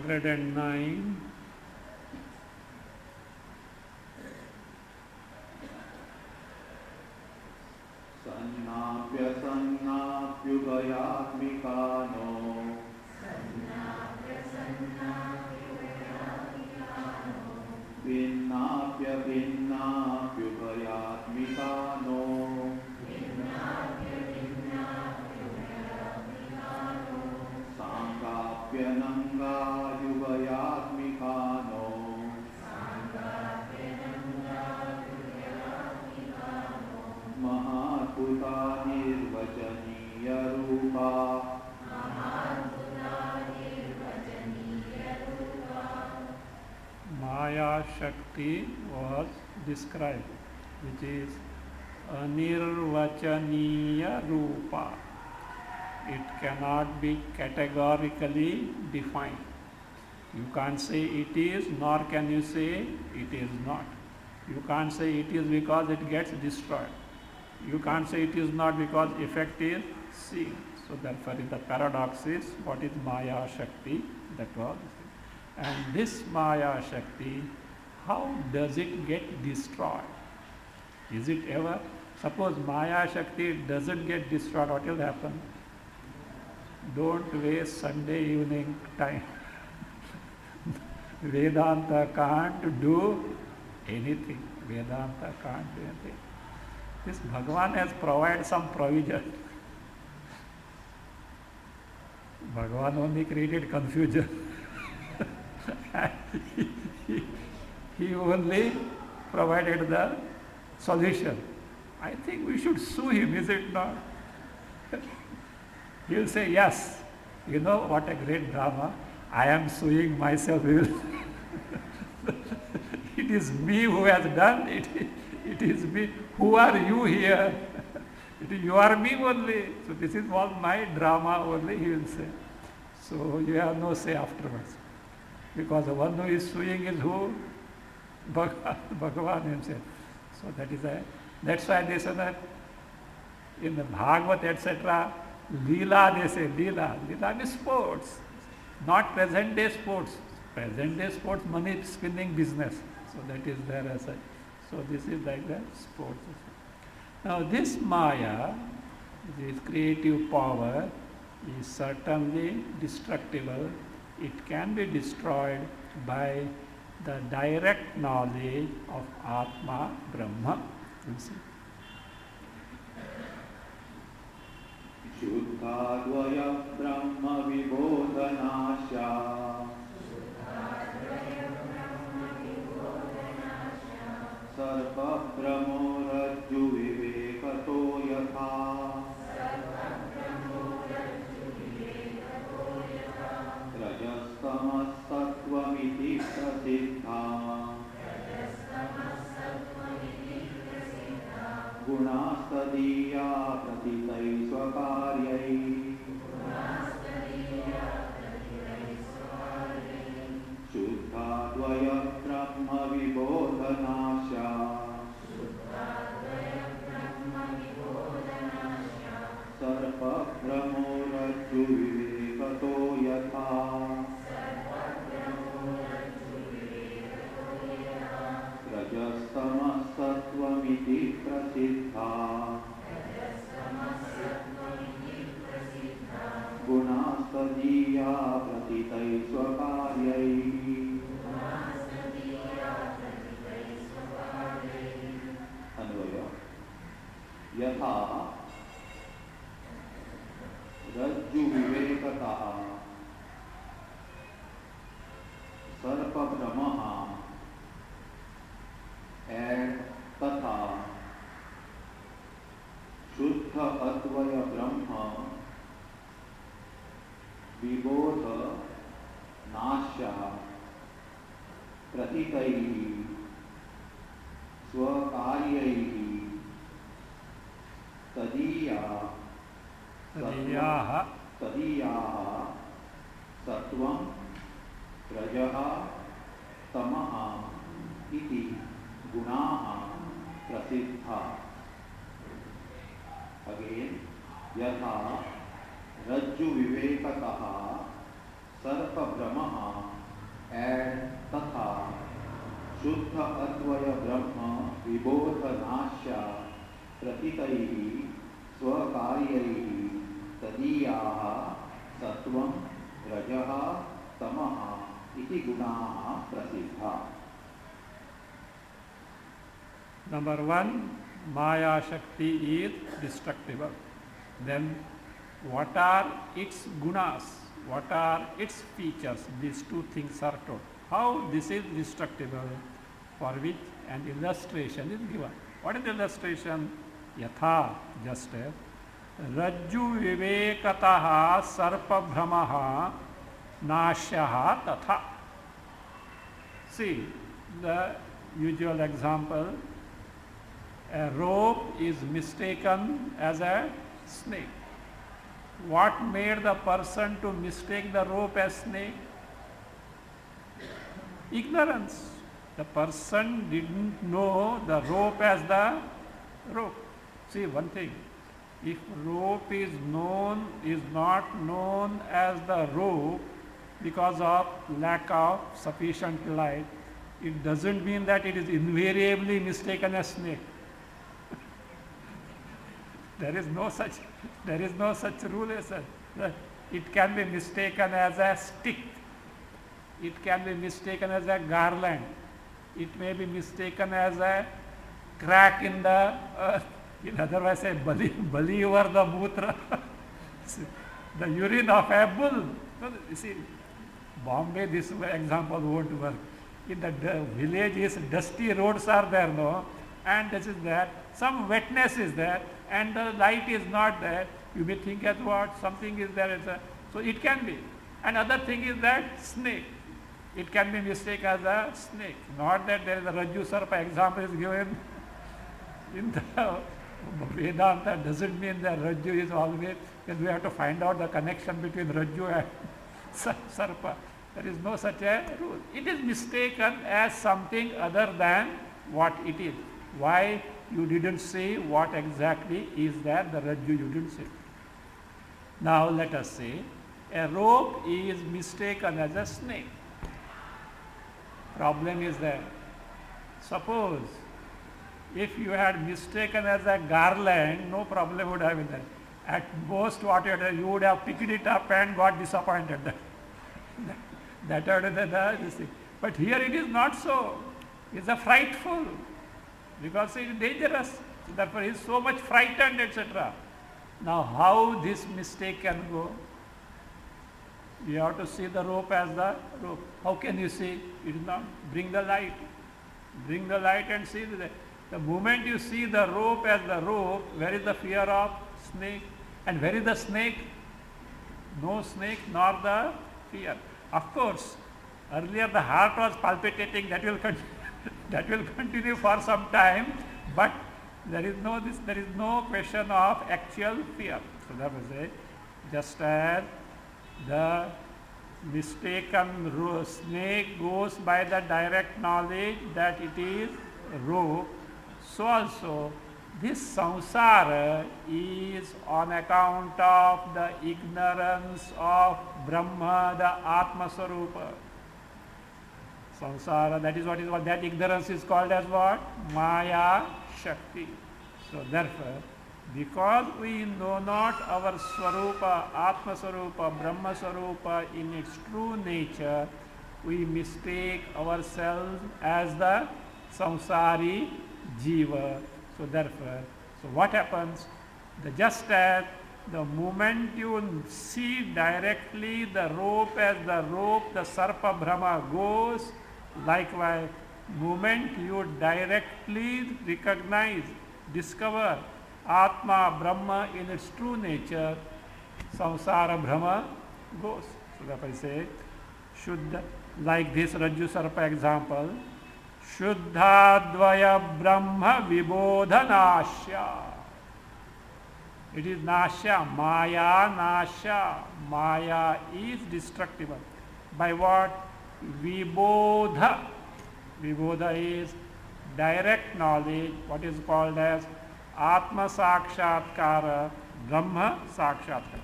109. सन्नाप्युभयात्मिकानो भिन्नाप्युभयात्मिकानो सांगाप्यनंगायुभयात्मिकानो महाद्भुता निर्वचनीय Rupa Maya Shakti was described, which is Anirvachaniya Rupa. It cannot be categorically defined. You can't say it is, nor can you say it is not. You can't say it is because it gets destroyed. You can't say it is not because effect is seen. So therefore the paradox is, what is Maya Shakti? That was. And this Maya Shakti, how does it get destroyed? Is it ever? Suppose Maya Shakti doesn't get destroyed, what will happen? Don't waste Sunday evening time. Vedanta can't do anything. Vedanta can't do anything. This Bhagavan has provided some provision. Bhagavan only created confusion. he only provided the solution. I think we should sue him, is it not? He will say, yes, you know what a great drama. I am suing myself. It is me who has done it. It is me. Who are you here? You are me only. So this is all my drama only, he will say. So you have no say afterwards. Because the one who is suing is who? Bhagavan himself. So that's why they say that in the Bhagavad, etc., Leela, they say, Leela. Leela means sports. Not present day sports. Present day sports, money spinning business. So that is there as such. So this is like the sports. Now this Maya, this creative power, is certainly destructible. It can be destroyed by the direct knowledge of Atma Brahma. You see. शुद्धाद्वय ब्रह्म विबोधनाशा सर्प भ्रमो रज्जु विवेकतो यथा रजस्तमसत्त्वमिति प्रसिद्धा गुणास्तदीया प्रतितैः स्वकार्यैः शुद्धाद्वय ब्रह्म विबोधनाशा सर्प भ्रमो रज्जु विवेकतो यथा रजस्तमसत्त्वमिति प्रसिद्धा गुणास्तदीया प्रतितैः स्वकार्यैः अन्वय यथा रज्जु विवेकतः सर्पभ्रमः तथा शुद्ध अद्वय ब्रह्म विबोध नाशः प्रतितैः स्वकार्यैः तदीयाः सत्वं रजः तमः इति गुणाः प्रसिद्धा. Again, यथा रज्जु विवेकतः सर्प भ्रमः एड तथा शुद्ध अद्वय ब्रह्म विबोधनाश्या प्रतीतैः स्वकार्यैः तदीयाः सत्वं रजः तमः इति गुणाः प्रसिद्धाः. Number one, Maya Shakti is destructible. Then what are its gunas? What are its features? These two things are told. How this is destructible, for which an illustration is given. What is the illustration? Yatha, just as Rajju Vivekataha Sarpa Brahmaha Nashyaha Tatha. See, the usual example, a rope is mistaken as a snake. What made the person to mistake the rope as snake? Ignorance. The person didn't know the rope as the rope. See one thing, if rope is not known as the rope because of lack of sufficient light, it doesn't mean that it is invariably mistaken as snake. There is no such rule as that. It can be mistaken as a stick. It can be mistaken as a garland. It may be mistaken as a crack in the earth. In other words, say, bali over the mutra. The urine of a bull. You see, Bombay, this example won't work. In the villages, dusty roads are there, no? And this is there. Some wetness is there, and the light is not there. You may think as what? Something is there. So it can be. Another thing is that snake. It can be mistaken as a snake. Not that there is a Rajju Sarpa example is given in the Vedanta. Doesn't mean that Rajju is always, because we have to find out the connection between Rajju and Sarpa. There is no such a rule. It is mistaken as something other than what it is. Why you didn't say what exactly is there, the Rajju you didn't say. Now let us say a rope is mistaken as a snake. Problem is there. Suppose if you had mistaken as a garland, no problem would have been there. At most what you would have picked it up and got disappointed. That would be the thing. But here it is not so. It's a frightful, because it is dangerous. Therefore he is so much frightened, etc. Now how this mistake can go? You have to see the rope as the rope. How can you see? It is not. Bring the light. Bring the light and see. The moment you see the rope as the rope, where is the fear of snake? And where is the snake? No snake nor the fear. Of course, earlier the heart was palpitating. That will continue for some time, but there is no question of actual fear. So that was it. Just as the mistaken snake goes by the direct knowledge that it is rope, so also this samsara is on account of the ignorance of Brahma, the Atma Swarupa. Samsara, that ignorance is called as what? Maya Shakti. So therefore, because we know not our Swarupa, Atma Swarupa, Brahma Swarupa in its true nature, we mistake ourselves as the samsari jiva. So therefore, so what happens? Just as the moment you see directly the rope as the rope, the Sarpa Brahma goes, likewise, moment you directly recognize, discover Atma, Brahma in its true nature, Samsara Brahma goes. So therefore I say, Shuddha, like this Rajju Sarpa example, Shuddhadvaya Brahma Vibodhanashya. It is Nashya, Maya Nashya. Maya is destructible. By what? Vibodha. Vibodha is direct knowledge, what is called as Atma Sakshatkara, Brahma Sakshatkara.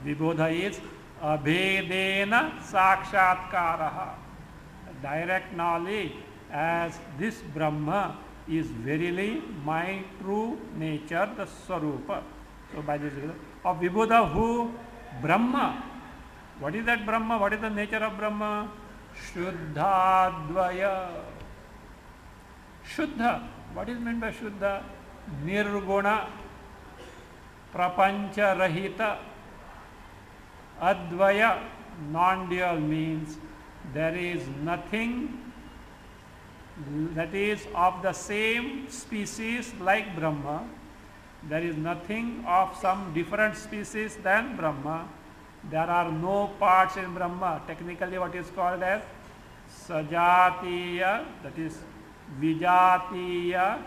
Vibodha is abhedena sakshātkāraha. Direct knowledge as this Brahma is verily my true nature, the Swarupa. So by this of Vibhuda who? Brahma. What is that Brahma? What is the nature of Brahma? Shuddhadvaya. Shuddha. What is meant by Shuddha? Nirguna. Prapancha Rahita. Advaya. Non-dual means there is nothing that is of the same species like Brahma. There is nothing of some different species than Brahma. There are no parts in Brahma. Technically what is called as Sajatiya, that is Vijatiya,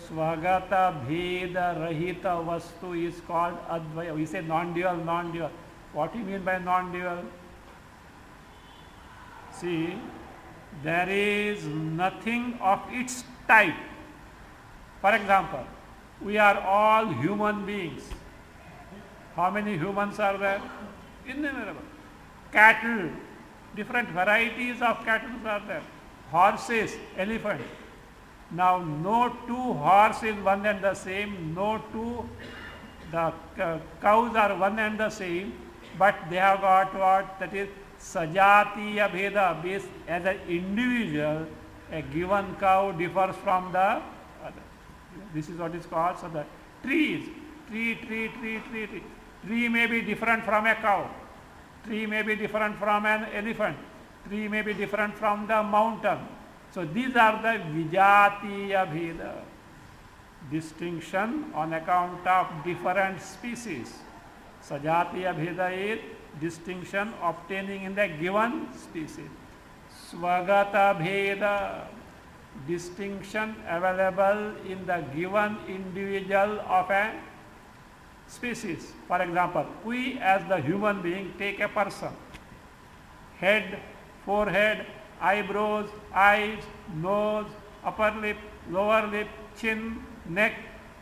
Swagata Bheda Rahita Vastu is called Advaya. We say non-dual, non-dual. What do you mean by non-dual? See, there is nothing of its type. For example, we are all human beings. How many humans are there? Innumerable. Cattle, different varieties of cattle are there. Horses, elephants. Now, no two horses one and the same, no two the cows are one and the same, but they have got what? That is Sajatiya Bheda. Based as an individual, a given cow differs from the other. This is what is called. So the trees, tree may be different from a cow. Tree may be different from an elephant. Tree may be different from the mountain. So these are the Vijatiya Bheda. Distinction on account of different species. Sajatiya Bheda is distinction obtaining in the given species. Swagata Bheda, distinction available in the given individual of a species. For example, we as the human being take a person. Head, forehead, eyebrows, eyes, nose, upper lip, lower lip, chin, neck,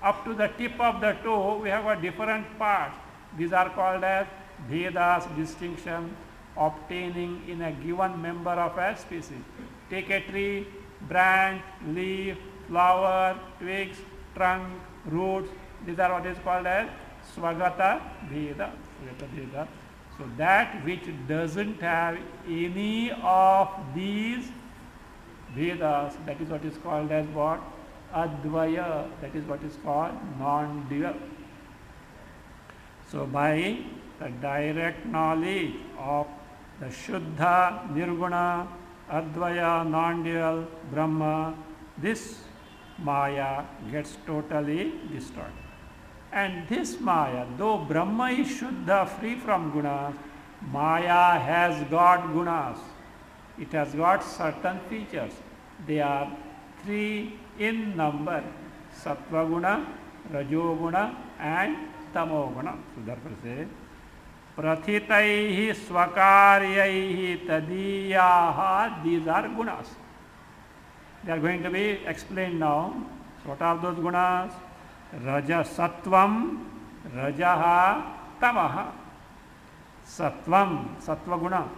up to the tip of the toe, we have a different parts. These are called as Bhedas, distinction obtaining in a given member of a species. Take a tree, branch, leaf, flower, twigs, trunk, roots. These are what is called as Swagata Bheda. So that which doesn't have any of these Vedas, that is what is called as what? Advaya. That is what is called non-dual. So by the direct knowledge of the Shuddha, Nirguna, Advaya, non-dual, Brahma, this Maya gets totally destroyed. And this Maya, though Brahma is Shuddha, free from gunas, Maya has got gunas. It has got certain features. They are 3 in number: Sattva guna, Rajo guna and Tamo guna. So therefore say, Prathitaihi Swakaryaihi Tadiyaha, these are gunas. They are going to be explained now. So what are those gunas? Raja Sattvam, Rajaha, Tamaha. Sattvam, Sattva guna,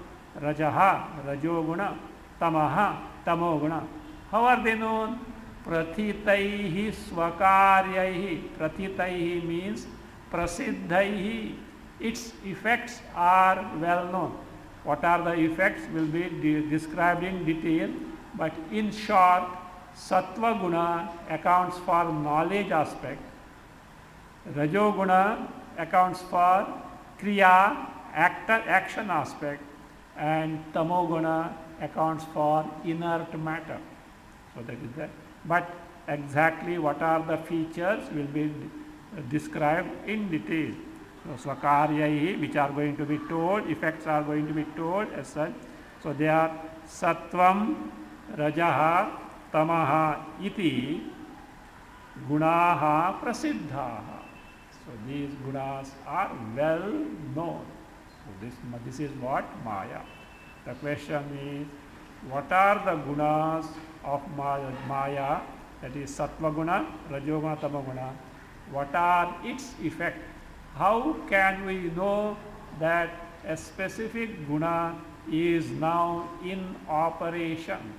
Rajaha, Rajo guna, Tamaha, Tamo guna. How are they known? Prathitaihi Swakaryaihi. Prathitaihi means Prasiddhaihi. Its effects are well known. What are the effects will be described in detail, but in short, Sattva guna accounts for knowledge aspect, Rajo guna accounts for Kriya, action aspect, and Tamo guna accounts for inert matter. So that is that. But exactly what are the features will be described in detail. So Swakaryahi, which are going to be told, effects are going to be told as such. So they are Sattvam, Rajaha, Tamaha iti gunaha prasiddhaha. So these gunas are well known. So this is what Maya. The question is, what are the gunas of Maya? That is Sattva guna, Rajoguna, Tamoguna. What are its effects? How can we know that a specific guna is now in operation.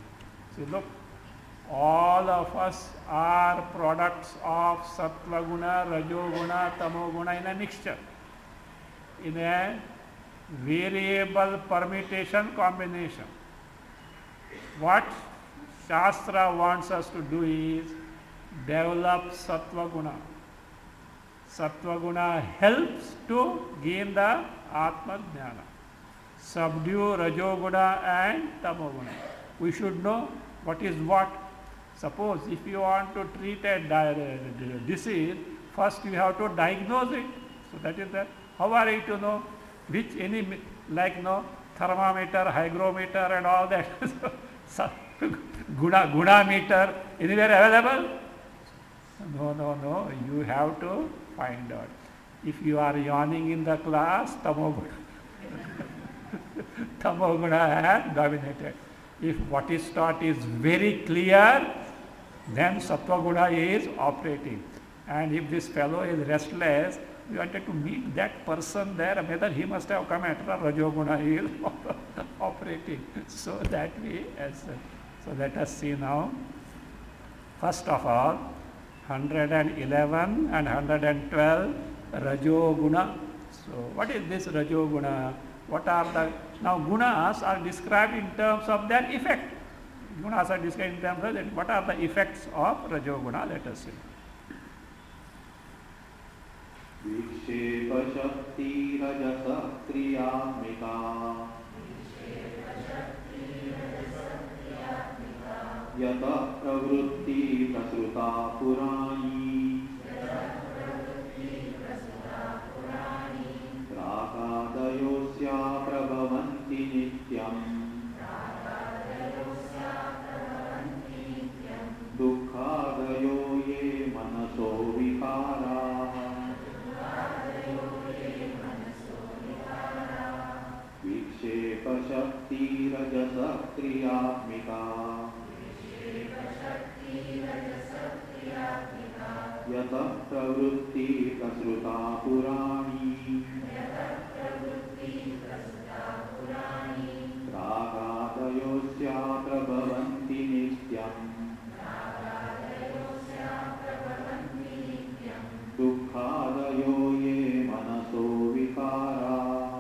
See, look, all of us are products of sattva guna, rajo guna, tamo guna in a mixture, in a variable permutation combination. What Shastra wants us to do is develop sattva guna. Sattva guna helps to gain the Atma Jnana. Subdue Rajo guna and Tamo guna. We should know what is what. Suppose if you want to treat a disease, first you have to diagnose it. So that is that. How are you to know which like thermometer, hygrometer and all that guna meter anywhere available? No. You have to find out. If you are yawning in the class, tamo guna has dominated. If what is taught is very clear, then sattva guna is operating. And if this fellow is restless, we wanted to meet that person there, whether he must have come at rajo guna is operating. So that we answer. So let us see now. First of all, 111 and 112 rajo guna. So what is this rajo guna? What are the now gunas are described in terms of their effect. Gunas are described in terms of that. What are the effects of rajo guna? Let us see. विक्षेप शक्ति रजस क्रियात्मिका यत प्रवृत्ति प्रसृता पुराणी रागादयोस्या प्रभवन्ति नित्यम् दुःखादयो ये मनसो विकाराः विक्षेप शक्ति रजस क्रियात्मिका यत प्रवृत्ति प्रसृता पुराणी रागादयोस्या प्रभवन्ति नित्यम् दुःखादयो ये मनसो विकाराः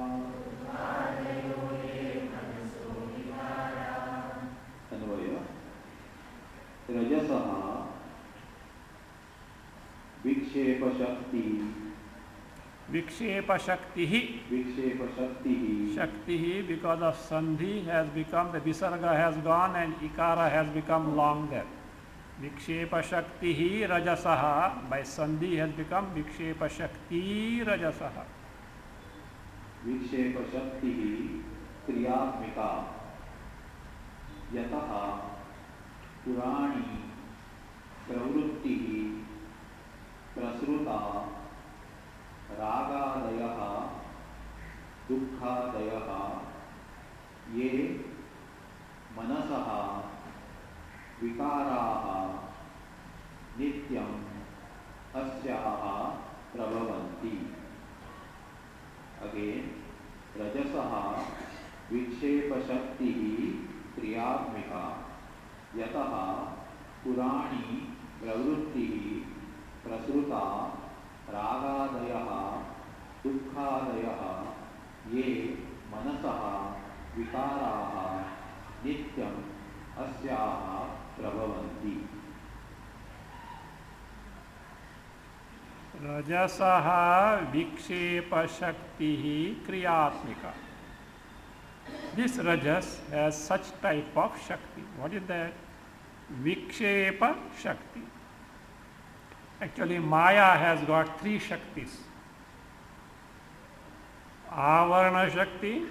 अन्वय रजसः विक्षेप शक्ति Shakti, because of sandhi has become, the visarga has gone and ikara has become longer. Vikshepa shakti rajasaha, by sandhi has become vikshepa shakti rajasaha. विक्षेप शक्ति क्रियात्मिका यतः पुराणी प्रवृत्ति प्रसृता रागादयः दुःखादयः ये मनसः विकाराः नित्यम् अस्याः प्रभवन्ति. Again, रजसः विक्षेपशक्तिः क्रियात्मिका यतः पुराणी प्रवृत्तिः प्रसृता रागादयः दुःखादयः ये मनसः विकाराः नित्यम् अस्याः प्रभवन्ति. Rajasaha vikshepa shakti kriyatmika. This rajas has such type of shakti. What is that? Vikshepa shakti. Actually, Maya has got three shaktis. Avarana shakti,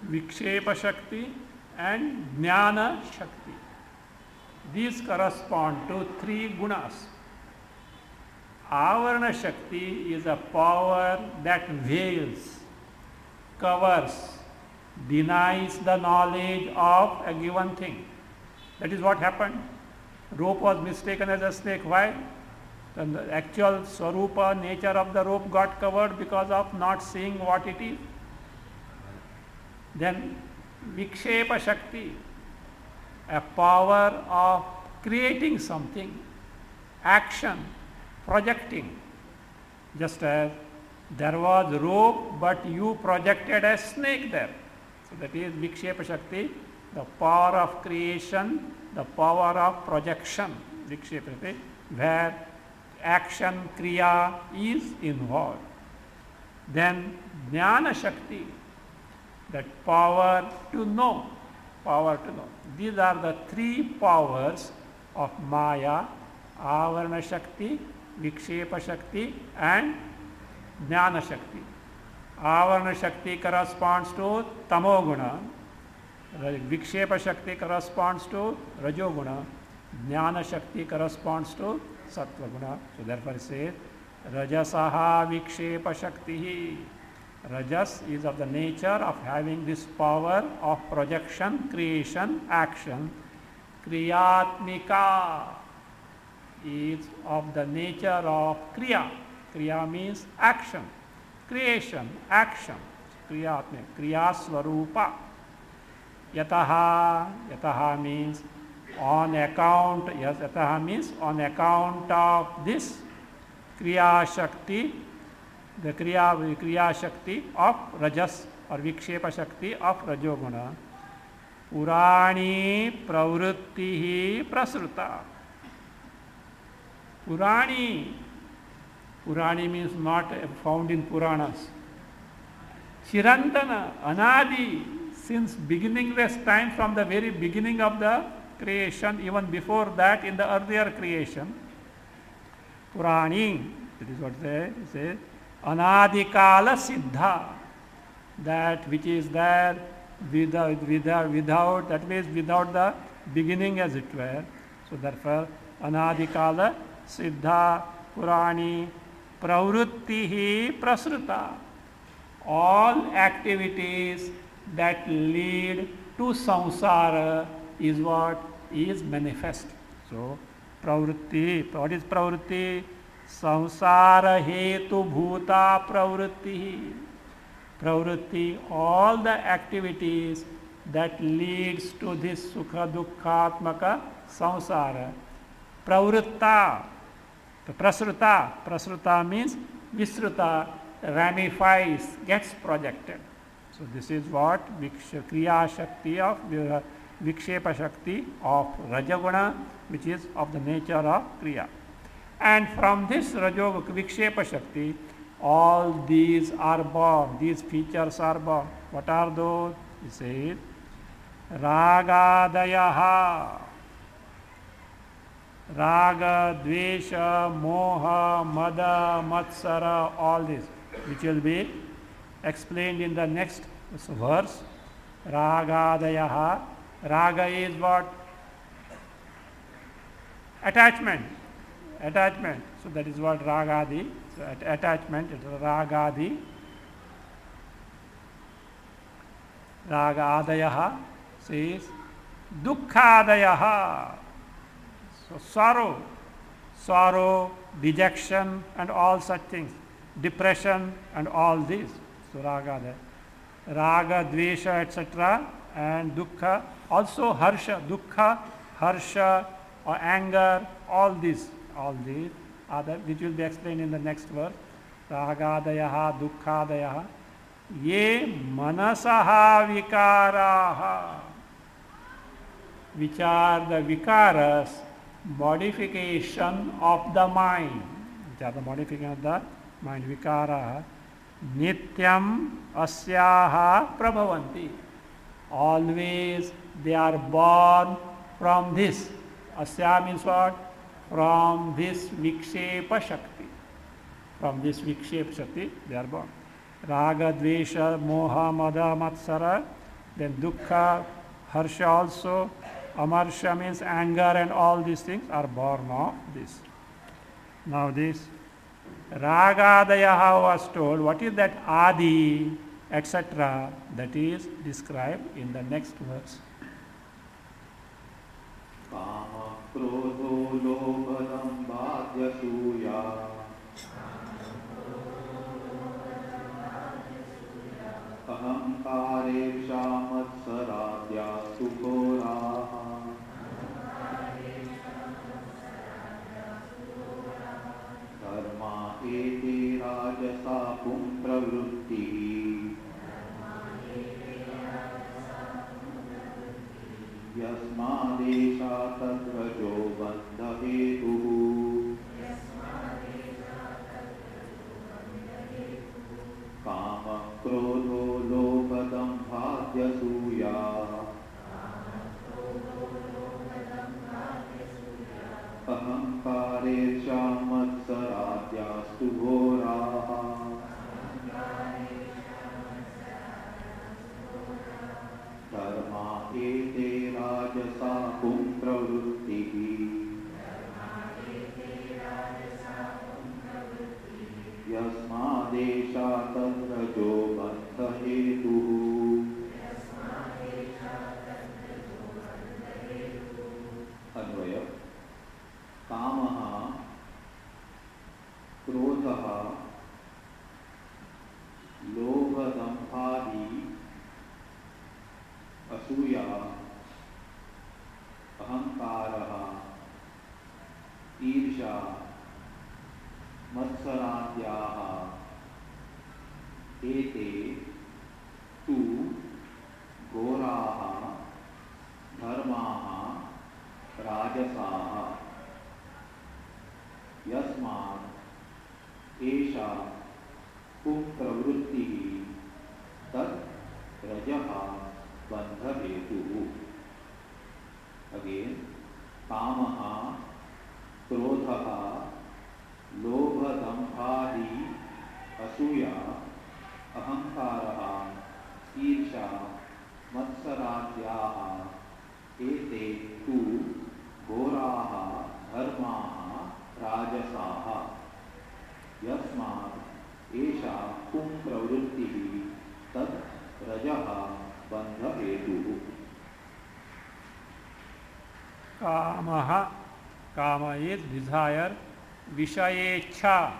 Vikshepa shakti and Jnana shakti. These correspond to three gunas. Avarana shakti is a power that veils, covers, denies the knowledge of a given thing. That is what happened. Rope was mistaken as a snake. Why? The actual swarupa, nature of the rope got covered because of not seeing what it is. Then Vikshepa Shakti, a power of creating something, action, projecting. Just as there was rope, but you projected a snake there. So that is Vikshepa Shakti, the power of creation, the power of projection. Vikshepa Shakti, where action, kriya is involved. Then Jnana Shakti, that power to know, power to know. These are the three powers of Maya: Avarana Shakti, Vikshepa Shakti and Jnana Shakti. Avarana Shakti corresponds to Tamoguna, Vikshepa Shakti corresponds to Rajoguna, Jnana Shakti corresponds to Sattvaguna. So therefore it says, Rajasaha Vikshepa Shakti. Rajas is of the nature of having this power of projection, creation, action. Kriyatmika is of the nature of kriya. Kriya means action, creation, action. Kriyatmika, kriya swarupa. Yataha, yataha means on account, yes, yataha means on account of this kriya shakti, the kriya shakti of rajas or vikshepa shakti of rajoguna. Purani pravrutti prasruta. Purani. Purani means not found in Puranas. Chirantana, Anadi, since beginningless time, from the very beginning of the creation, even before that in the earlier creation. Purani, that is what they say. Anadikala Siddha, that which is there without, that means without the beginning as it were. So therefore, Anadikala Siddha Purani Pravrutti Prasruta. All activities that lead to samsara is what is manifest. So pravrutti, what is pravrutti? Samsara hetu bhuta pravrutti. Pravrutti, all the activities that leads to this sukha dukkhatmaka samsara. Pravrutta, prasruta means visruta, ramifies, gets projected. So this is what kriya shakti of vikshepa shakti of rajaguna, which is of the nature of kriya. And from this rajoguna vikshepa shakti, all these are born, these features are born. What are those? He says, ragadayaha. Raga, dvesha, moha, mada, matsara, all this, which will be explained in the next verse. Ragadayaha. Raga is what? Attachment. Attachment. So that is what ragadi. So attachment, it is ragadi. Ragadayaha says dukkadayaha. So sorrow, dejection and all such things, depression and all these. So raga, dvesha, etc. and dukkha, also harsha, dukkha, harsha or anger, all these are the, which will be explained in the next verse. Ragadayaha, dukkadayaha, ye manasaha vikaraha, which are the vikaras, modification of the mind, which are the modification of the mind, vikara, nityam asyaha prabhavanti. Always they are born from this. Asya means what? From this vikshepa shakti. From this vikshepa shakti they are born. Raga, dvesha, moha, mada, matsara, then dukkha, harsha also. Amarsha means anger, and all these things are born of this. Now this Ragadayaha was told, what is that Adi, etc., that is described in the next verse. Kama krodho lobham bhadyasuya ahamkara अहङ्कारेषा मत्सराद्यास्तु घोराः धर्मा एते राजसा पुंप्रवृत्तिः यस्मादेषा तद्रजो बन्धहेतुः कामः क्रोधो लोभदम्भाद्यसूया अहङ्कारेषा मत्सराद्यास्तु घोराः धर्मा एते राजसा पुंप्रवृत्तिः यस्मादेषा तद्रजो बन्धहेतुः अन्वय कामः क्रोधः लोभदम्भादि असूया अहंकारः ईर्षा मत्सराद्याः एते तु घोराः धर्माः राजसाः यस्मात् एषा कुप्रवृत्तिः तत् रजः बन्धहेतुः अगेन कामः क्रोधः लोभदम्भादि असूया अहंकारः ईर्षा मत्सराद्याः एते तु घोराः धर्माः राजसाः यस्मात् एषा पुंप्रवृत्तिः तत् रजः बन्धहेतुः Kamaha. Kama is desire. Vishayecha.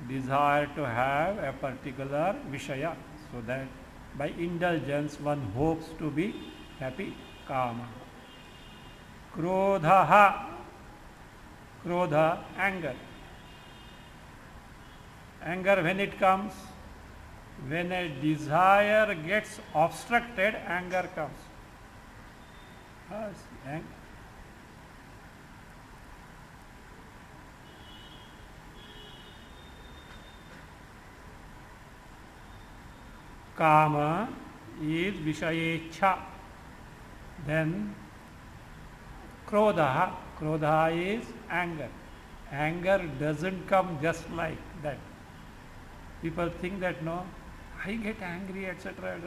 Desire to have a particular Vishaya. So that by indulgence one hopes to be happy. Kama. Krodhaha. Krodha, anger. Anger when it comes, when a desire gets obstructed, anger comes. Kama is Vishayecha. Then Krodha. Krodha is anger. Anger doesn't come just like that. People think that no, I get angry, etc.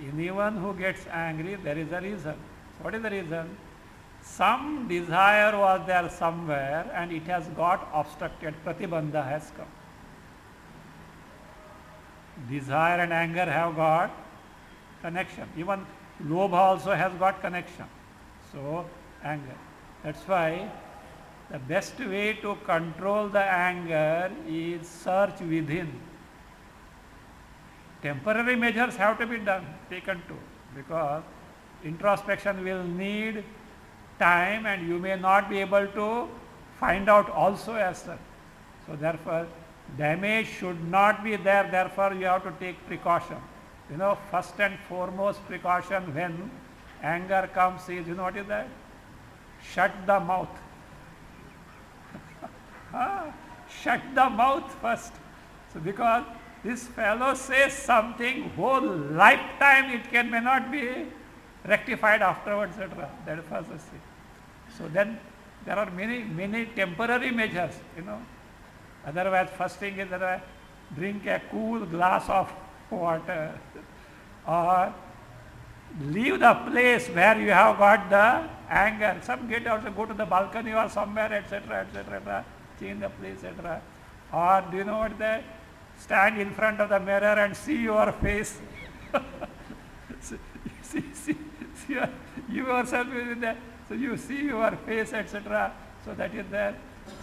Anyone who gets angry, there is a reason. What is the reason? Some desire was there somewhere and it has got obstructed. Pratibandha has come. Desire and anger have got connection. Even lobha also has got connection. So, anger. That's why the best way to control the anger is search within. Temporary measures have to be done, taken too, because introspection will need time and you may not be able to find out also as such. So therefore, damage should not be there, therefore you have to take precaution. First and foremost precaution when anger comes is, what is that? Shut the mouth. Shut the mouth first. So because this fellow says something, whole lifetime it may not be rectified afterwards, etc. That is first thing. So then there are many temporary measures, Otherwise, first thing is that drink a cool glass of water or leave the place where you have got the anger. Some get also go to the balcony or somewhere, etc., etc., change the place, etc. Or do you know what that? Stand in front of the mirror and see your face. see you yourself in there. So you see your face, etc. So that is there.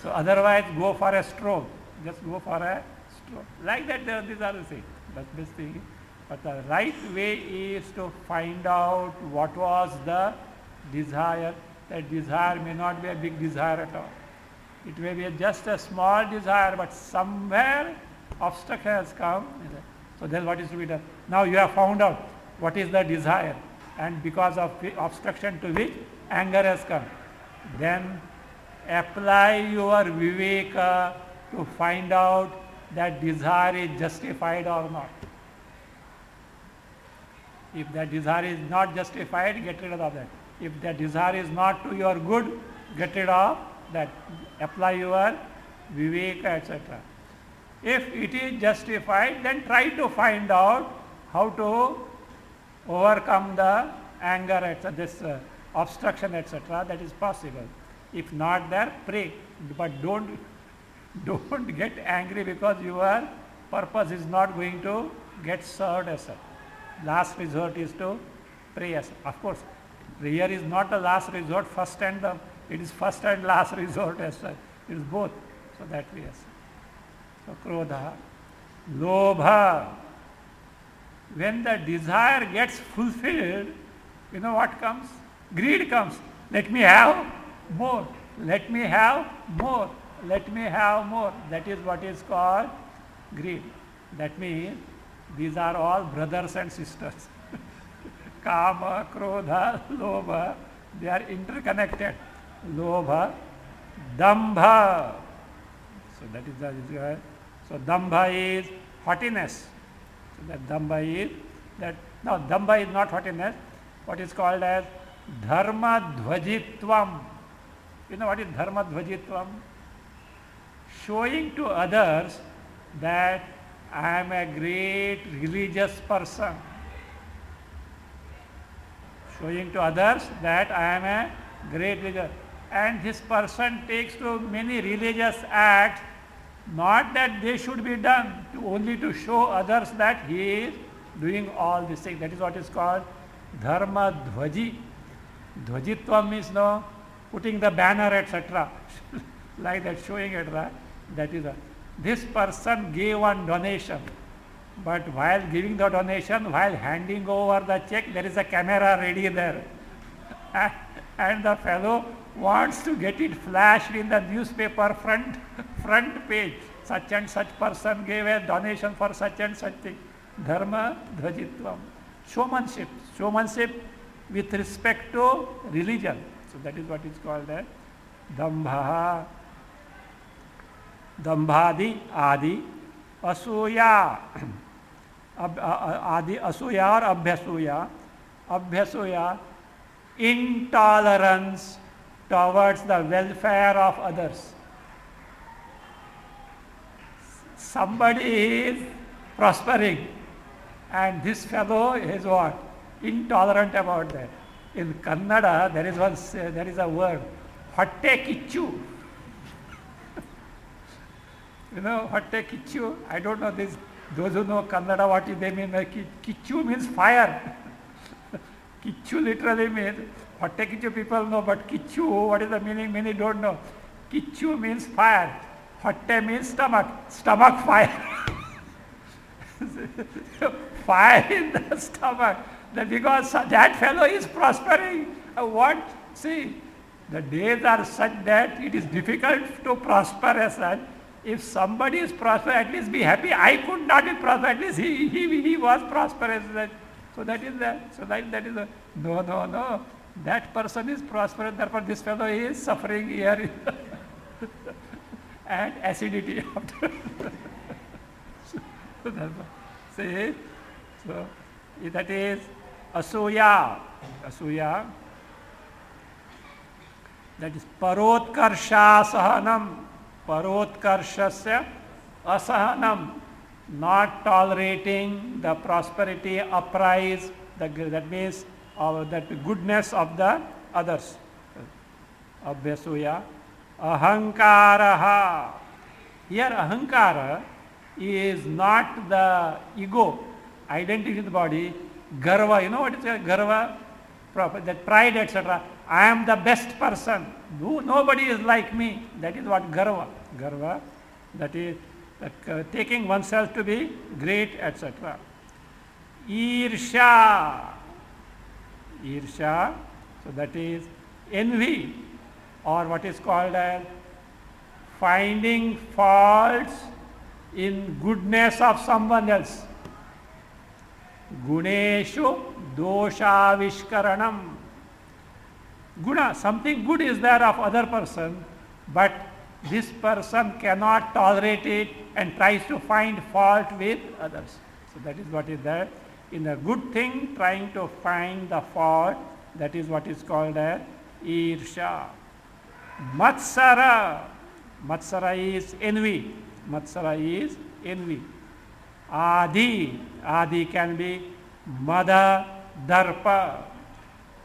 So otherwise go for a stroke. Just go for a stroke. Like that these are the things. But this thing. But the right way is to find out what was the desire. That desire may not be a big desire at all. It may be just a small desire, but somewhere obstacle has come. So that's what is to be done. Now you have found out what is the desire, and because of obstruction to which anger has come. Then apply your viveka to find out that desire is justified or not. If that desire is not justified, get rid of that. If that desire is not to your good, get rid of that. Apply your viveka, etc. If it is justified, then try to find out how to overcome the anger, etc., this obstruction, etc. That is possible. If not there, pray. But don't get angry because your purpose is not going to get served as such. Last resort is to pray. Of course, prayer is not the last resort. It is first and last resort as such. It is both. So that way. So krodha, lobha. When the desire gets fulfilled, you know what comes? Greed comes. Let me have more. Let me have more. Let me have more. That is what is called greed. That means these are all brothers and sisters. Kama, krodha, lobha, they are interconnected. Lobha, dambha. So that is the so dambha is haughtiness. So that dambha is that no, dambha is not haughtiness. What is called as dharma dhvajitvam. You know what is dharma dhvajitvam? Showing to others that I am a great religious person. Showing to others that I am a great religious. And this person takes to many religious acts, not that they should be done, only to show others that he is doing all these things. That is what is called dharma dhvaji. Dhvajitvam means no putting the banner, etc. like that, showing it. That is this person gave one donation, but while giving the donation, while handing over the check, there is a camera ready there. And the fellow wants to get it flashed in the newspaper front page. Such and such person gave a donation for such and such thing. Dharma dhvajitvam. Showmanship with respect to religion. So that is what is called as dambha. Dambhadi adi asuya. Adi asuya or abhyasuya. Abhyasuya, intolerance towards the welfare of others. Somebody is prospering and this fellow is what? Intolerant about that. In Kannada there is a word, hotte kichu. You know, hotte kichu? I don't know this. Those who know Kannada, what they mean? Kichu means fire. Kichu literally means, hotte kichu people know, but kichu, what is the meaning? Many don't know. Kichu means fire. Hotte means stomach. Stomach fire. Fire in the stomach. Because that fellow is prospering. What? See, the days are such that it is difficult to prosper as such. If somebody is prosperous, at least be happy. I could not be prosperous. At least he was prosperous. So that is that. So that is the no. That person is prosperous. Therefore, this fellow is suffering here and acidity after. See, so that is asuya. Asuya. That is parotkarsha sahanam. Parotkarshasya asahanam, not tolerating the prosperity, uprise, that means that goodness of the others. Abhyasuya. Ahankaraha. Here ahankara is not the ego, identity of the body. Garva, you know what is garva? That pride, etc. I am the best person. Nobody is like me. That is what garva. Garva, that is taking oneself to be great, etc. Irsha. Irsha, so that is envy, or what is called as finding faults in goodness of someone else. Guneshu doshavishkaranam. Guna, something good is there of other person, but this person cannot tolerate it and tries to find fault with others. So that is what is there. In a good thing, trying to find the fault, that is what is called as Irsha. Matsara. Matsara is envy. Matsara is envy. Adi. Adi can be mada, darpa,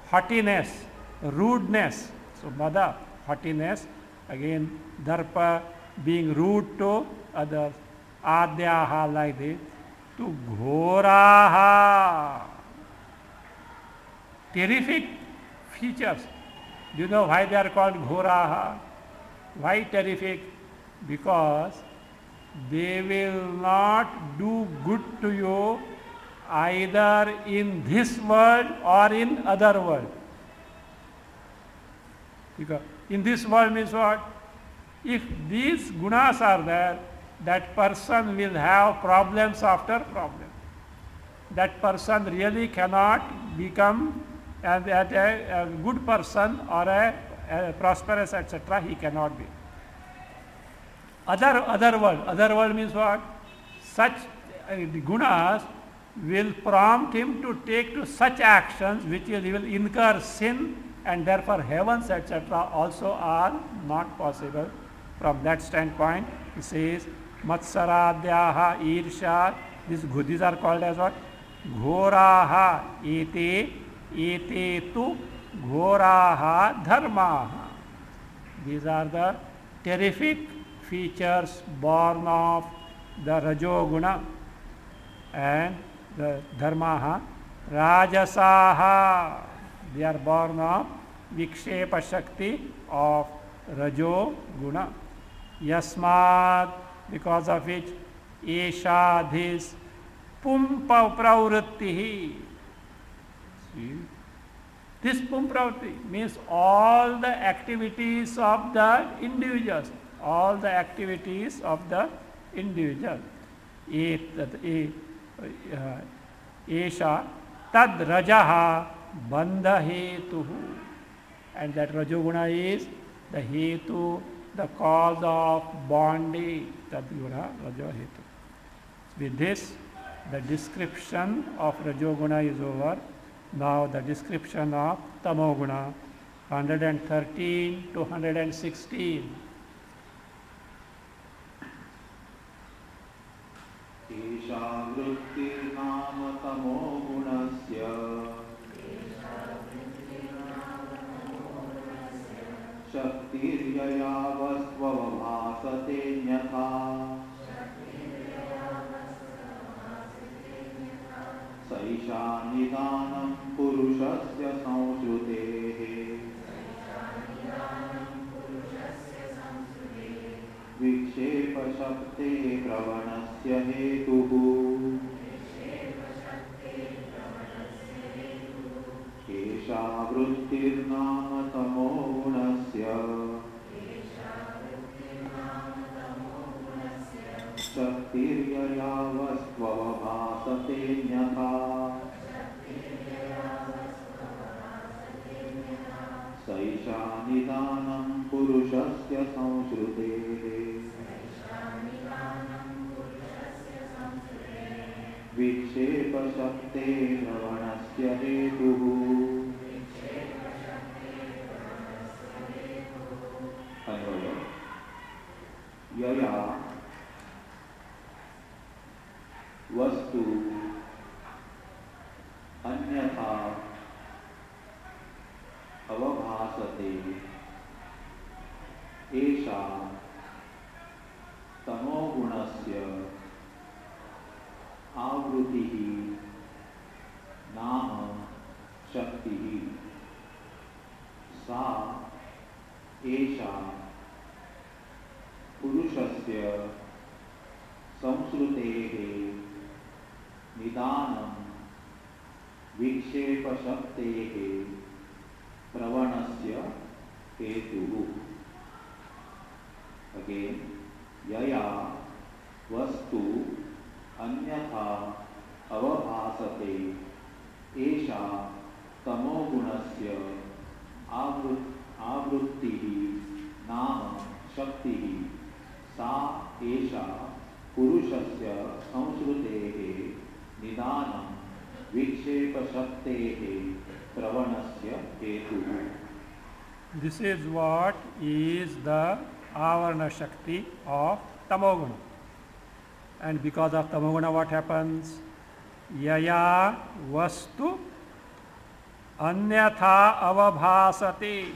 haughtiness, rudeness. So mada, haughtiness. Again, darpa, being rude to others. Adyaha, like this. To ghoraha. Terrific features. Do you know why they are called ghoraha? Why terrific? Because they will not do good to you either in this world or in other world. Because in this world means what? If these gunas are there, that person will have problems after problem. That person really cannot become a good person or a prosperous, etc. He cannot be. Other world means what? Such gunas will prompt him to take to such actions which he will incur sin, and therefore heavens, etc. also are not possible. From that standpoint, he says, Matsaradyaha, Irsha, these are called as what? Ghoraha, ete tu ghoraha dharmaha. These are the terrific features born of the Rajoguna and the Dharmaha. Rajasaha, they are born of Vikshepa Shakti of Rajoguna. Yasmad, because of which Esha, this Pumpa Pravrittihi. This Pumpravritti means all the activities of the individuals. All the activities of the individual. Esha tad rajaha bandha hetuhu. And that Rajoguna is the hetu, the cause of bondage. Tad guna rajo hetu. With this, the description of Rajoguna is over. Now the description of Tamoguna, 113 to 116. Esha vrittirnama tamo gunasya shaktiryaya vastvavabhasate nyatha saisha nidanam purushasya samsrutehe विक्षेप शक्ते प्रवणस्य हेतुः एषा वृत्तिर्नाम तमो गुणस्य शक्तिर्यया वस्त्वभासते न्यथा सैषा निदानं पुरुषस्य संश्रुतेः विक्षेप शक्ते प्रवणस्य हेतुः अन्वय यया वस्तु अन्यथा अवभासते एषा तमोगुणस्य आवृत्तिः नाम शक्तिः सा एषा पुरुषस्य संश्रुतेः निदानं विक्षेपशक्तेः प्रवणस्य हेतुः. Again, यया वस्तु अन्यथा अवभासते एषा तमोगुणस्य आवृत्तिः नाम शक्तिः. सा एषा पुरुषस्य संस्कृतेः निदानं विक्षेपशक्तेः प्रवणस्य हेतुः. This is what is the avarana shakti of tamoguna. And because of tamoguna, what happens? Yaya vastu anyatha avabhasate.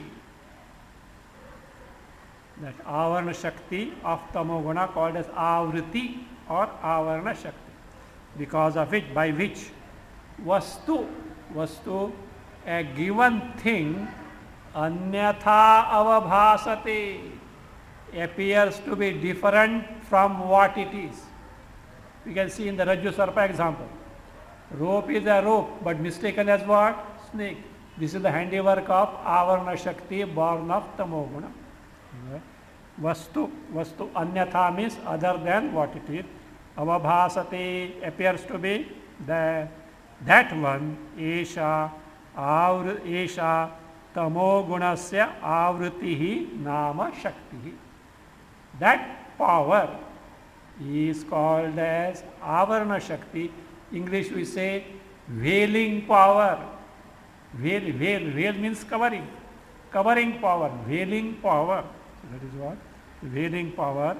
That avarana shakti of tamoguna called as avriti or avarana shakti. Because of it, by which vastu, a given thing, anyatha avabhasate, appears to be different from what it is. We can see in the Rajju Sarpa example. Rope is a rope, but mistaken as what? Snake. This is the handiwork of avarana shakti born of tamoguna. Vastu anyatha means other than what it is. Avabhasate appears to be that one. Esha tamogunasya avritihi nama shakti. That power is called as avarana shakti. English we say veiling power. Veil means covering. Covering power, veiling power. So that is what? Veiling power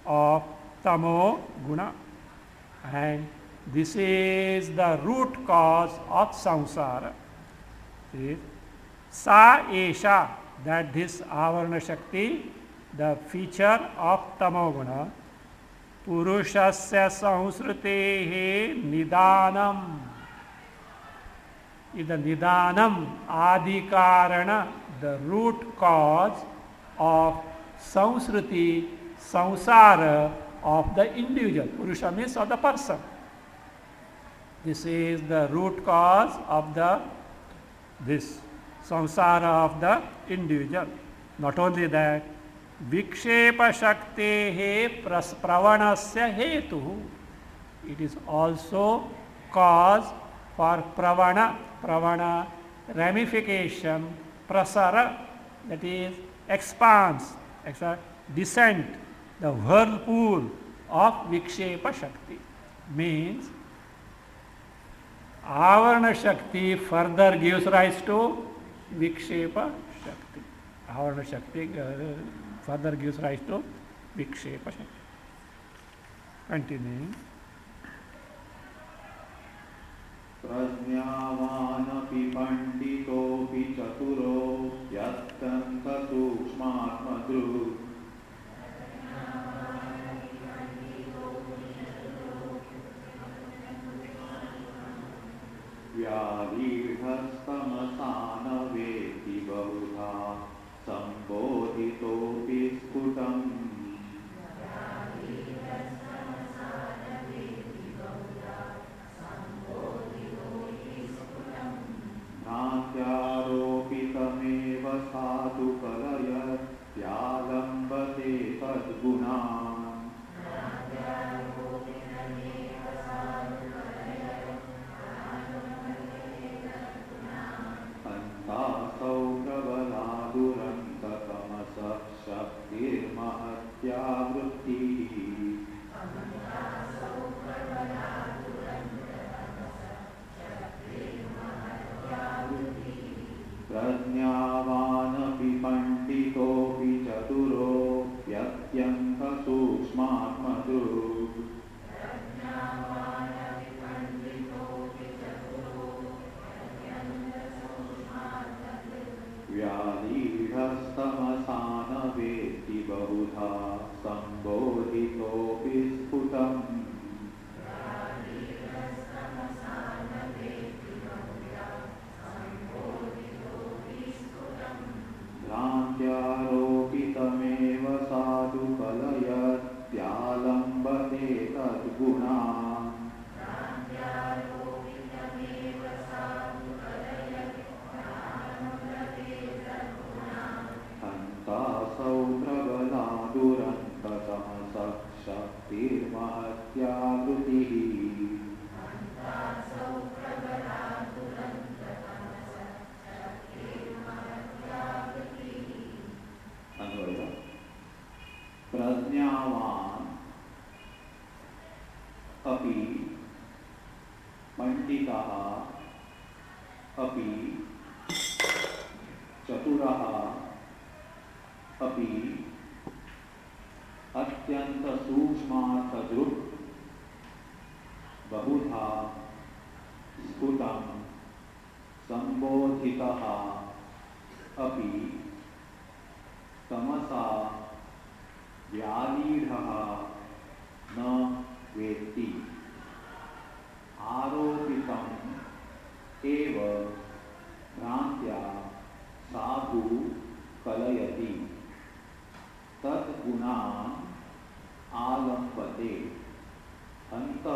of tamo guna. And this is the root cause of samsara. See? Sa esha, that this avarana shakti, the feature of tamoguna, purushasya samsrutehe nidanam, is the nidanam, adikarana, the root cause of samsruti, samsara of the individual. Purusha means of the person. This is the root cause of this samsara of the individual. Not only that, vikshepa shaktehe pravanasya hetu. It is also cause for pravana, ramification, prasara, that is expanse, descent, the whirlpool of vikshepa shakti. Means avarana shakti further gives rise to vikshepa shakti. Avarana shakti further gives rise to vikshepa shakti. Continuing. प्रज्ञावानपि पंडितोऽपि चतुरो यत्यन्त सूक्ष्मात्मदृक् व्याधिहस्तमसा न वेत्ति बहुधा सम्बोधितोऽपि स्फुटम् भ्रान्त्यारोपितमेव साधु कलयत्यालम्बते तद्गुणान् अन्तासौ प्रबला दुरन्ततमसः शक्तिर्महत्या वृत्तिः प्रज्ञावानपि पंडितोऽपि चतुरो यत्यन्त सूक्ष्मात्मदृक् व्याधिहस्तमसा न वेत्ति बहुधा सम्बोधितोऽपि स्फुटम् भ्रान्त्यारोपितमेव साधु कलयत्यालम्बते तद्गुणान् सासौ प्रबला दुरन्ततमसः शक्तिर्महत्याकृतिः अन्वय प्रज्ञावान् अपि पंडितः अपि चतुरः अपि अत्यंत सूक्ष्मार्थदृक् बहुधा स्फुटं संबोधितः अपि तमसा व्यालीढः न वेत्ति आरोपितम् एव भ्रान्त्या साधु कलयति तद्गुणान् आलम्बते हन्त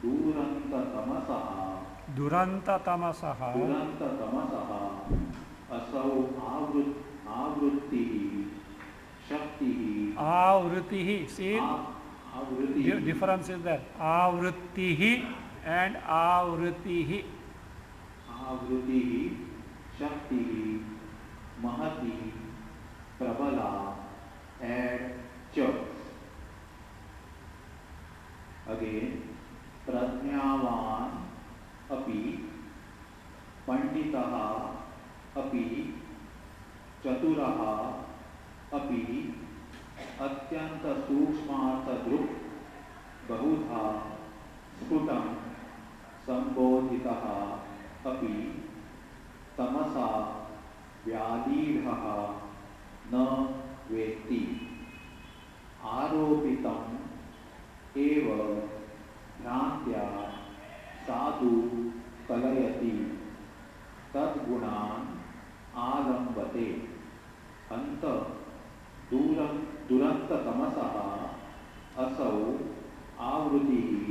दुरन्ततमसः असौ आवृत्तिः शक्तिः आवृत्तिः. See, आवृत्तिः difference is there. आवृत्तिः and आवृत्तिः. आवृत्तिः शक्तिः महती प्रबला and च. Again, प्रज्ञावान् अपि पंडितः अपि चतुरः अपि अत्यंत सूक्ष्मार्थदृक् बहुधा स्फुटं संबोधितः अपि तमसा व्यालीढः न वेत्ति आरोपितम् एव भ्रान्त्या साधु कलयति तद्गुणान् आलम्बते हन्त दुरन्ततमसः असौ आवृत्तिः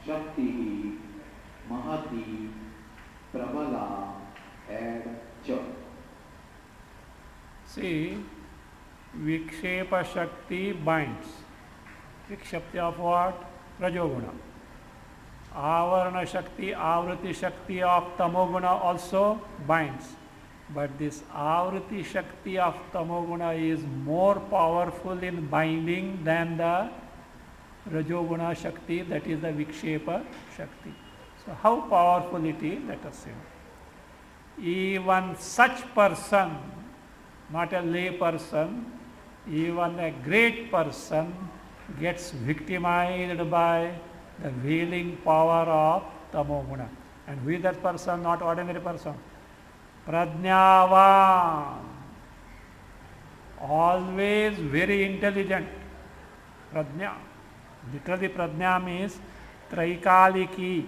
शक्तिः महती प्रबला and च. See, Vikshepa Shakti binds. Vikshapti of what? Rajoguna. Avarana Shakti, Avruti Shakti of Tamoguna also binds. But this Avruti Shakti of Tamoguna is more powerful in binding than the Rajoguna Shakti, that is the Vikshepa Shakti. So how powerful it is, let us see. Even such person, not a lay person, even a great person gets victimized by the wailing power of Tamoguna. And who is that person? Not ordinary person. Prajnavan, always very intelligent. Prajna. Literally Prajna means Traikaliki,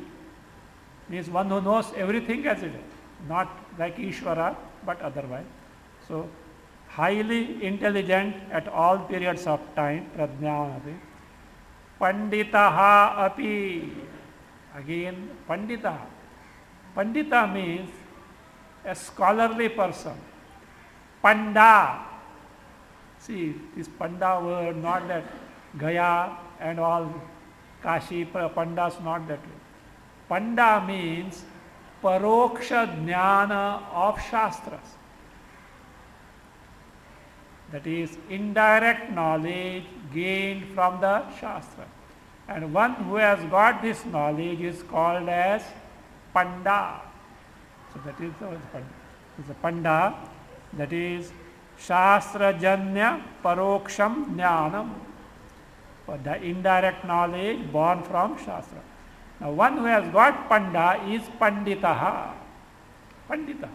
means one who knows everything as it is. Not like Ishvara, but otherwise. So, highly intelligent at all periods of time, Prajna api. Panditaha api. Again, Pandita. Pandita means a scholarly person. Panda. See, this Panda word, not that Gaya and all Kashi Pandas, not that way. Panda means Paroksha Jnana of Shastras. That is indirect knowledge gained from the Shastra. And one who has got this knowledge is called as Panda. So that is the Panda. It's a Panda, that is Shastra Janya Paroksham Jnanam. The indirect knowledge born from Shastra. Now one who has got Panda is Panditaha. Pandita.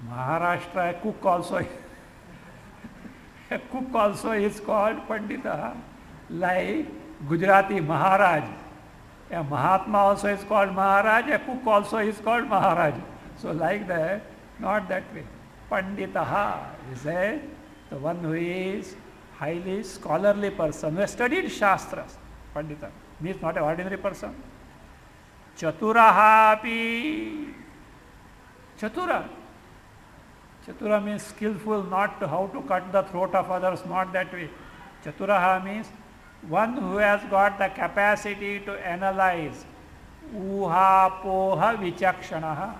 Maharashtra, a cook also is called Pandita. Like Gujarati Maharaj. A Mahatma also is called Maharaj, a cook also is called Maharaj. So like that, not that way. Panditaha is the one who is highly scholarly person, who has studied Shastras. Pandita means not an ordinary person. Chaturaha api. Chatura. Chatura means skillful, not to how to cut the throat of others, not that way. Chaturaha means one who has got the capacity to analyze. Uha poha vichakshanaha.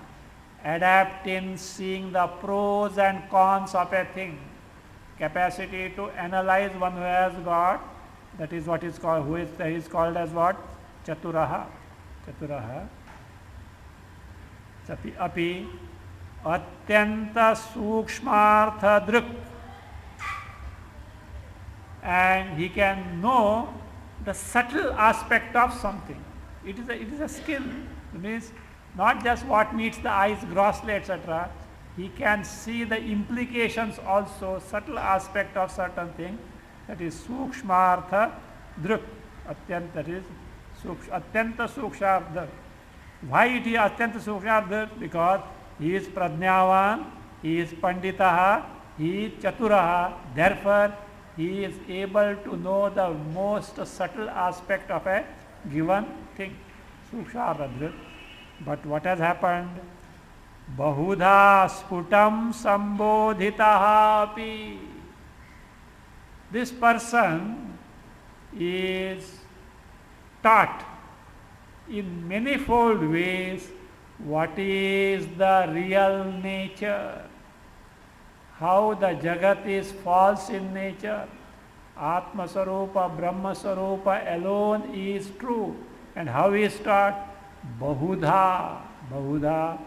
Adapt in seeing the pros and cons of a thing. Capacity to analyze one who has got, that is what is called, who is called as what? Chaturaha. Chaturaha. Api atyanta sukshmartha drik. And he can know the subtle aspect of something. It is a skill. It means not just what meets the eyes grossly, etc. He can see the implications also, subtle aspect of certain thing. That is sukshmartha drik. Atyanta, that is atyanta sukshartha. Why it is atyanta sukshartha? Because he is prajnavan, he is panditaha, he is chaturaha. Therefore, he is able to know the most subtle aspect of a given thing. Sukshartha. But what has happened? Bahudha sputam sambodhitaha api. This person is taught in manifold ways what is the real nature, how the Jagat is false in nature. Atma Sarupa, Brahma Sarupa alone is true. And how he is taught? Bahudha, Bahudha,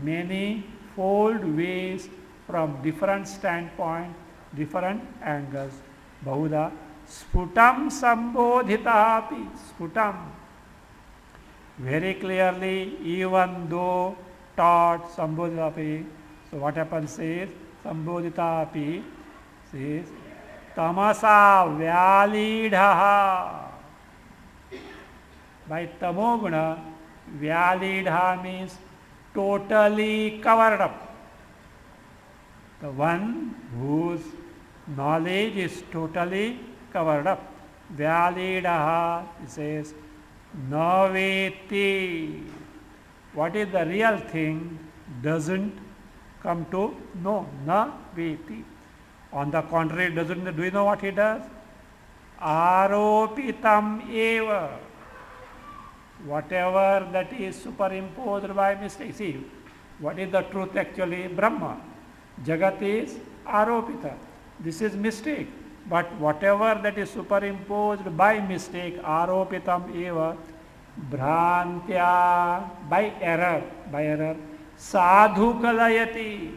many fold ways from different standpoint, different angles. Bahudha, sputam sambodhitapi, sputam. Very clearly, even though taught sambodhitapi. So what happens is, sambodhitapi says, tamasa vyalidhaha. By tamoguna, vyalidha means totally covered up. The one whose knowledge is totally covered up. Vyalidha, it says, naveti. What is the real thing doesn't come to know. Naveti. On the contrary, doesn't. Do you know what he does? Aropitam eva. Whatever that is superimposed by mistake. See, what is the truth actually? Brahma. Jagat is aropita. This is mistake. But whatever that is superimposed by mistake, aropitam eva, bhrantya, by error, sadhu kalayati,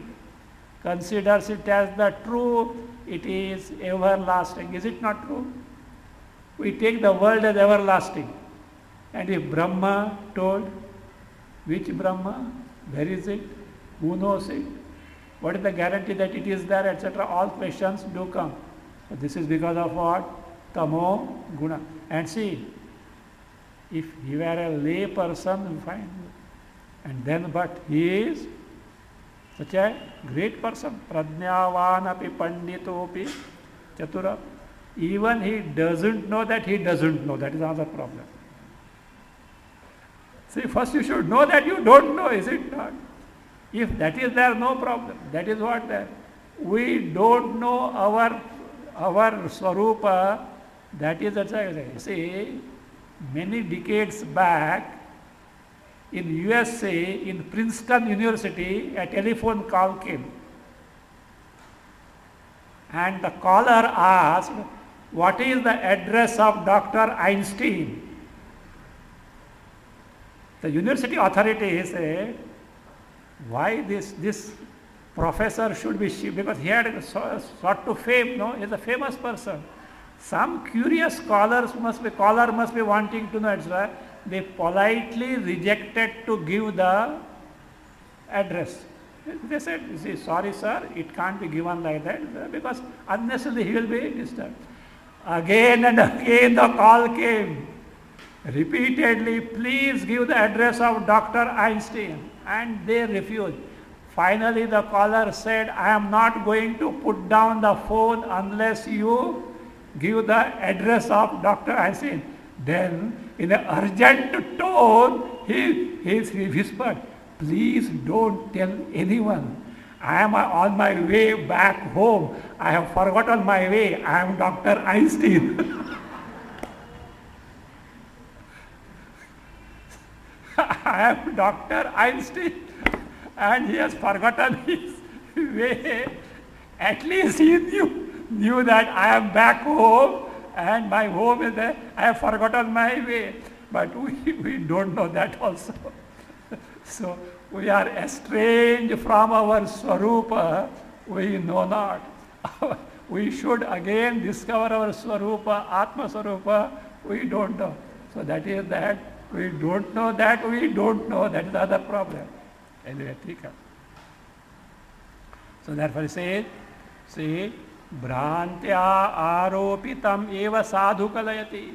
considers it as the truth, it is everlasting. Is it not true? We take the world as everlasting. And if Brahma told, which Brahma? Where is it? Who knows it? What is the guarantee that it is there, etc.? All questions do come. So this is because of what? Tamo guna. And see, if he were a lay person, fine. And then, but he is such a great person. Prajnavan api panditopi chatura. Even he doesn't know that he doesn't know. That is another problem. See, first you should know that you don't know, is it not? If that is there, no problem. That is what there. We don't know our Swarupa. That is the see, many decades back in USA, in Princeton University, a telephone call came. And the caller asked, what is the address of Dr. Einstein? The university authority said, why this professor should be, because he had sought to fame, no? He is a famous person. Some curious caller must be wanting to know, etc. They politely rejected to give the address. They said, sorry sir, it can't be given like that because unnecessarily he will be disturbed. Again and again the call came. Repeatedly, please give the address of Dr. Einstein. And they refused. Finally, the caller said, I am not going to put down the phone unless you give the address of Dr. Einstein. Then, in an urgent tone, he whispered, please don't tell anyone. I am on my way back home. I have forgotten my way. I am Dr. Einstein. I am Dr. Einstein, and he has forgotten his way. At least he knew that I am back home and my home is there. I have forgotten my way. But we don't know that also. So we are estranged from our Swarupa, we know not. We should again discover our Swarupa, Atma Swarupa, we don't know. So that is that, we don't know that, we don't know, that is the other problem. Anyway, ठीक है. So therefore he says, see, Bhrantya aropitam eva sadhu kalayati.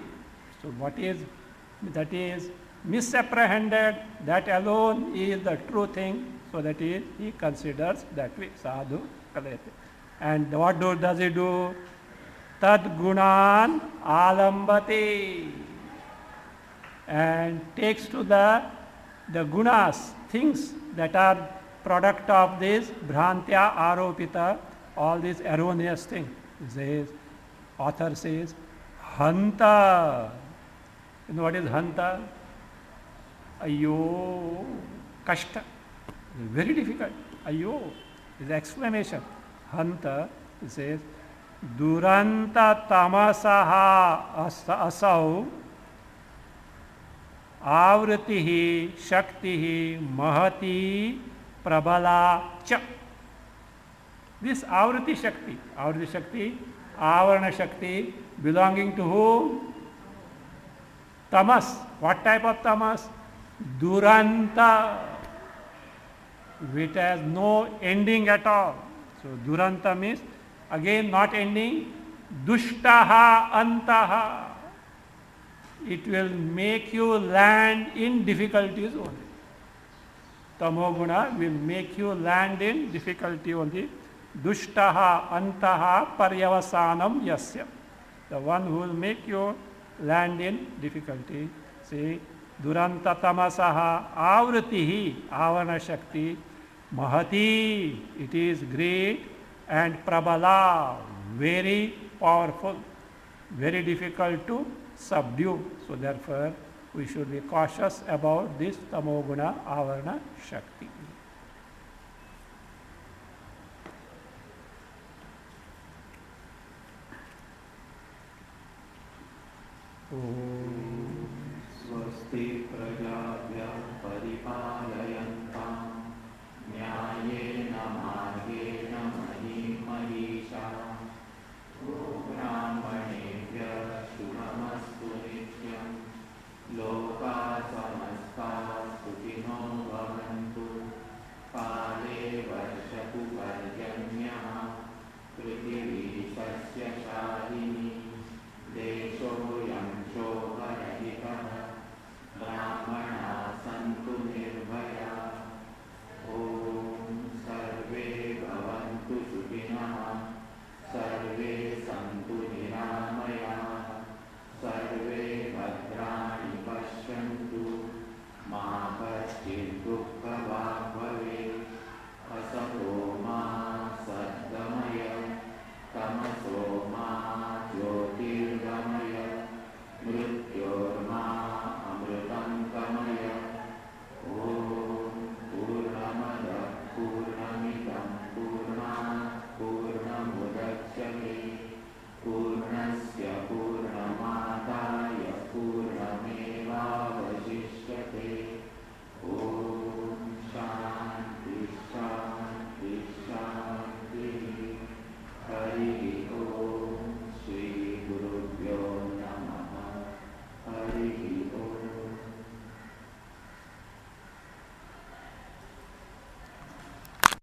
So what is, that is misapprehended, that alone is the true thing. So that is, he considers that way, sadhu kalayati. And what does he do? Tad gunan alambate. And takes to the gunas, things that are product of this bhrantya aropita, all these erroneous things. Says, author says, hanta. You know what is hanta? Ayyo, kashta. Very difficult. Ayyo is exclamation. Hanta, it says, duranta tamasaha asau avriti shakti mahati prabala cha. This avriti shakti, avarana shakti, belonging to whom? Tamas. What type of tamas? Duranta, which has no ending at all. So duranta means, again not ending, dushtaha antaha. It will make you land in difficulties only. Tamoguna will make you land in difficulty only. Dushtaha antaha paryavasanam yasya. The one who will make you land in difficulty. See, duranta tamasaha avritihi, avarana shakti, mahati, it is great, and prabala, very powerful, very difficult to subdue. So therefore, we should be cautious about this tamoguna avarana shakti. स्वस्ति प्रजाभ्यः परिपालयन्तां न्यायेन मार्गेण महीं महीषाः ब्राह्मणेभ्यः शुभमस्तु नित्यं लोकाः समस्ताः सुखिनो भवन्तु काले वर्षतु पर्जन्यः पृथिवी सस्यशालिनी देशोऽयं शोभरहितः ब्राह्मणाः